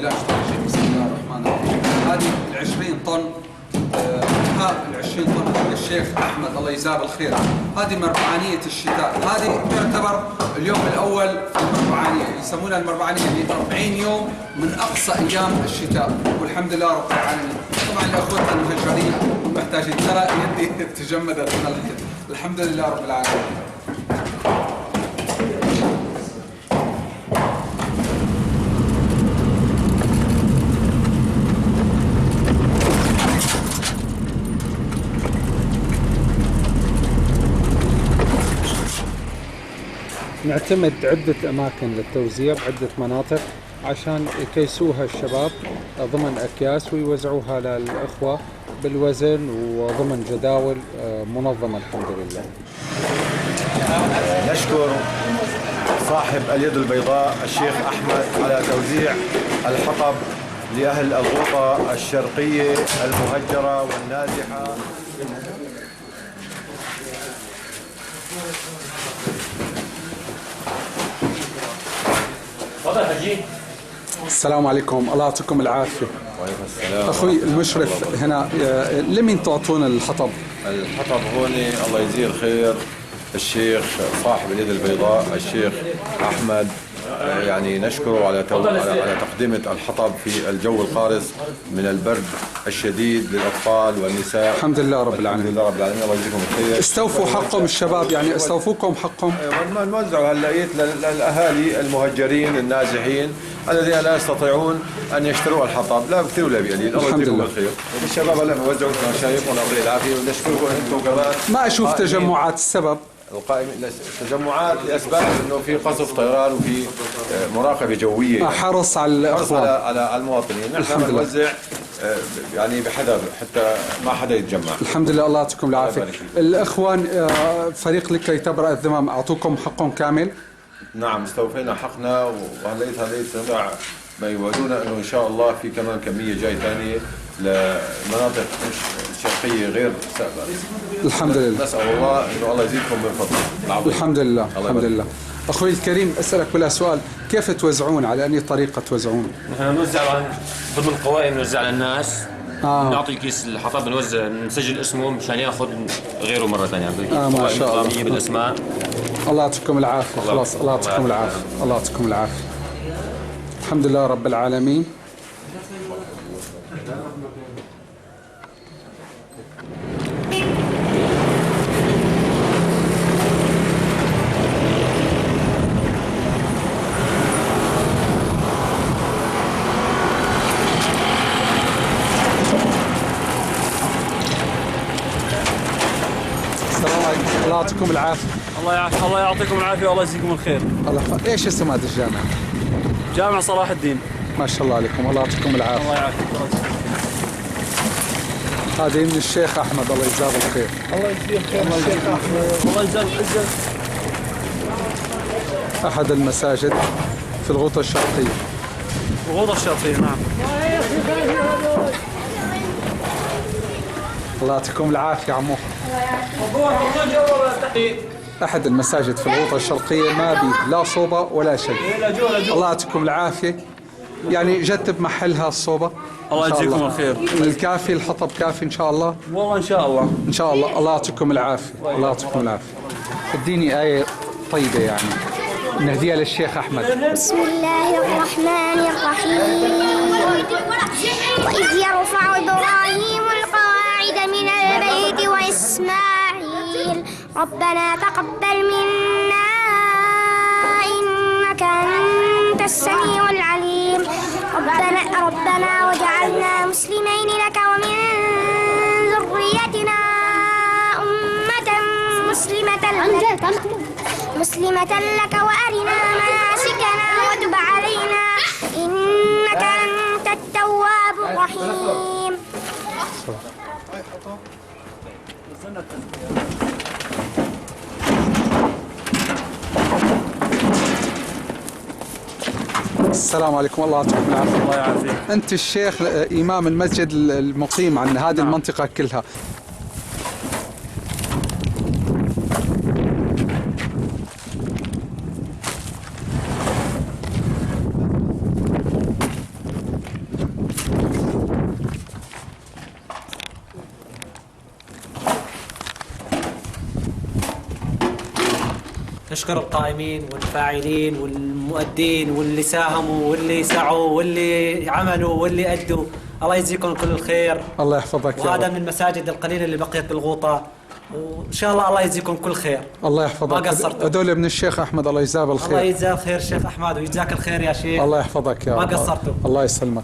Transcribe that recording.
بالله بسم الله الرحمن الرحيم. هذه ال 20 طن ال 20 طن الشيخ احمد الله يجزاه بالخير، هذه مربعانيه الشتاء، هذه تعتبر اليوم الاول في المربعانيه، يسمونها المربعانيه اللي 40 يوم من اقصى ايام الشتاء، والحمد لله رب العالمين. طبعا لاخوتنا المهجرين محتاجين، ترى يدي تجمدت من الحمد لله رب العالمين. نعتمد عدة أماكن للتوزيع بعدة مناطق عشان يكيسوها الشباب ضمن أكياس ويوزعوها للأخوة بالوزن وضمن جداول منظمة الحمد لله. نشكر صاحب اليد البيضاء الشيخ أحمد على توزيع الحطب لأهل الغوطة الشرقية المهجرة والنازحة. السلام عليكم، الله يعطيكم العافية. وعليكم السلام. أخوي المشرف هنا، لمن تعطون الحطب؟ الحطب هون الله يجزيه الخير الشيخ صاحب اليد البيضاء الشيخ أحمد، يعني نشكره على تقدمة الحطب في الجو القارس من البرد الشديد للأطفال والنساء. الحمد لله رب العالمين. الحمد لله رب العالمين، الله يجزيكم الخير. استوفوا حقهم الشباب، يعني استوفوكم حقهم. نوزعوا هاللايت للأهالي المهجرين النازحين الذين لا يستطيعون أن يشتروا الحطب، لا بكثير ولا بقليل. الله يجزيكم الخير. الشباب هلا بوزعوا كما شايفون، الله يعطيهم العافية، ونشكركم أنتم كمان. ما أشوف تجمعات، السبب؟ القائمين تجمعات لاسباب انه في قصف طيران وفي مراقبه جويه، حرص على الاخوان على المواطنين. نحن نوزع يعني بحذر حتى ما حدا يتجمع. الحمد لله، الله يعطيكم العافيه. الاخوان فريق لكي تبرأ الذمم اعطوكم حقهم كامل؟ نعم، استوفينا حقنا، وهليت سنضع ما يوعدونا انه ان شاء الله في كمان كميه جاي ثانيه لمناطق الشرقيه غير سابقه. الحمد لله، نسال الله انه الله يزيدكم من فضله. الحمد لله الحمد لله. اخوي الكريم، اسالك بلا سؤال، كيف توزعون؟ على اني طريقه توزعون؟ نحن نوزع ضمن قوائم، نوزع للناس. نعطي كيس الحطب، نوزع، نسجل اسمه مشان ياخذ غيره مره ثانيه. ما شاء الله بالاسماء. الله يعطيكم العافيه. خلاص، الله يعطيكم العافيه، الله يعطيكم العافيه. الحمد لله رب العالمين. الله يعطيكم العافية. الله يعطيكم العافية والله يجزيكم الخير. ايش اسم هذه الجامعة؟ جامع صلاح الدين. ما شاء الله عليكم، الله يعطيكم العافية. الله يعافيك. هذه من الشيخ أحمد، الله يجزاه الخير. الله يجزيه الخير الشيخ أحمد، الله يجزاه العزة. أحد المساجد في الغوطة الشرقية. الغوطة الشرقية، نعم. الله يعطيكم العافية عمو. أحد المساجد في الغوطة الشرقية ما بي لا صوبة ولا شيء. الله يعطيكم العافية. يعني جت بمحلها الصوبة. الله يجزيكم الخير. الكافي، الحطب كافي إن شاء الله. والله إن شاء الله. إن شاء الله. الله يعطيكم العافية، الله يعطيكم العافية. اديني آية طيبة يعني نهديها للشيخ أحمد. بسم الله الرحمن الرحيم. وإذ يرفع إبراهيم القواعد من البيت وإسماعيل ربنا تقبل منا إنك أنت السميع العليم ربنا وجعلنا مسلمين لك ومن ذريتنا أمة مسلمة لك وأرنا مناسكنا وتب علينا إنك أنت التواب الرحيم. السلام عليكم، الله يعطيكم العافية. الله يعافيك. أنت الشيخ إمام المسجد المقيم عن هذه المنطقة كلها. نشكر القائمين والفاعلين والمؤدين واللي ساهموا واللي سعوا واللي عملوا واللي أدوا. الله يجزيكم كل الخير. الله يحفظك يا وهذا رب. من المساجد القليلة اللي بقيت بالغوطة، وإن شاء الله يجزيكم كل خير. الله ما يحفظك. قصرتوا. هذول من الشيخ أحمد، الله يجزاه الله بالخير. يجزاه الخير شيخ أحمد، ويجزاك الخير يا شيخ. الله يحفظك يا ما رب. قصرتوا. الله يسلمك.